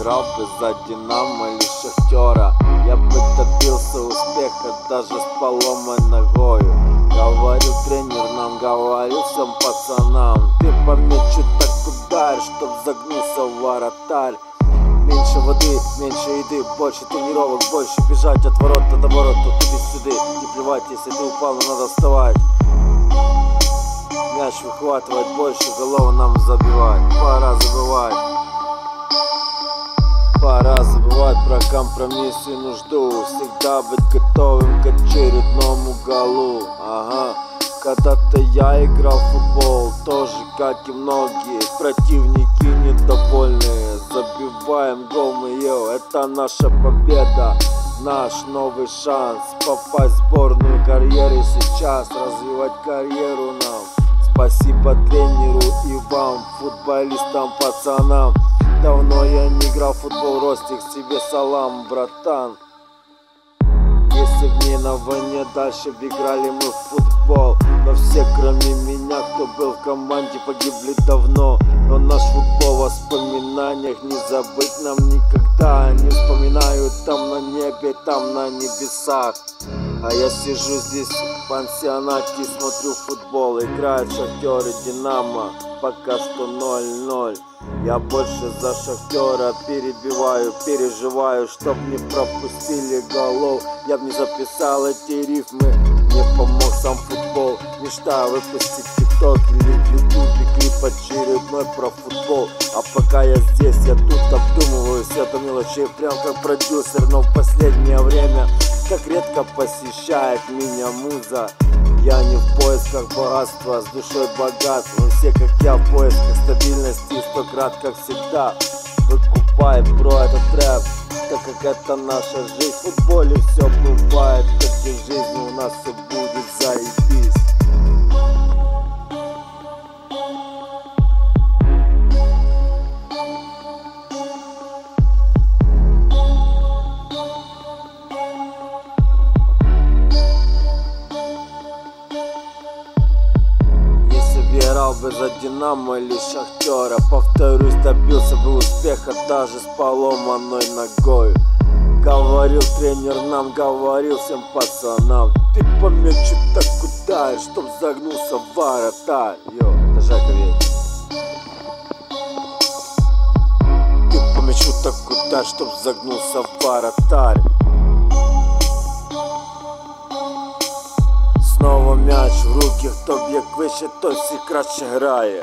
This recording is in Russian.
Играл бы за Динамо или Шахтера, я бы добился успеха даже с поломанной ногою. Говорил тренер, нам говорил всем пацанам: ты по мячу так ударь, чтоб загнулся воротарь. Меньше воды, меньше еды, больше тренировок, больше бежать от ворота до ворот, туда-сюда. Не плевать, если ты упал, но надо вставать. Мяч выхватывать, больше голов нам забивать. Пора забывать. Пора забывать про компромисс и нужду, всегда быть готовым к очередному голу. Ага, когда-то я играл в футбол, тоже как и многие. Противники недовольные, забиваем гол мы, это наша победа, наш новый шанс попасть в сборную карьеры сейчас, развивать карьеру нам. Спасибо тренеру и вам, футболистам, пацанам. Давно я не играл в футбол, Ростик, тебе салам, братан. Если дни на войне, дальше бы играли мы в футбол. Но все, кроме меня, кто был в команде, погибли давно. Но наш футбол в воспоминаниях не забыть нам никогда. Не вспоминаю там на небе, там на небесах. А я сижу здесь в пансионате и смотрю футбол. Играют Шахтер и Динамо, пока что 0-0. Я больше за Шахтера перебиваю, переживаю, чтоб не пропустили голов. Я б не записал эти рифмы, мне помог сам футбол. Мечта выпустить тикток или в ютубе клип очередной про футбол. А пока я здесь, я тут обдумываю все это мелочи, прям как продюсер. Но в последнее время как редко посещает меня муза. Я не в поисках богатства, с душой богат. Но все, как я, в поисках стабильности. 100 крат, как всегда, выкупай, бро, этот рэп, так как это наша жизнь. В футболе все бывает, как и в жизни, у нас все будет заебись. Играл бы за Динамо или Шахтера, повторюсь, добился бы успеха даже с поломанной ногой. Говорил тренер, нам говорил всем пацанам: ты по мячу так ударь, чтоб загнулся воротарь. Это Жека ведь. Ты по мячу так ударь, чтоб загнулся воротарь. Снова мяч в руки, хто б'є вище, той всі краще грає.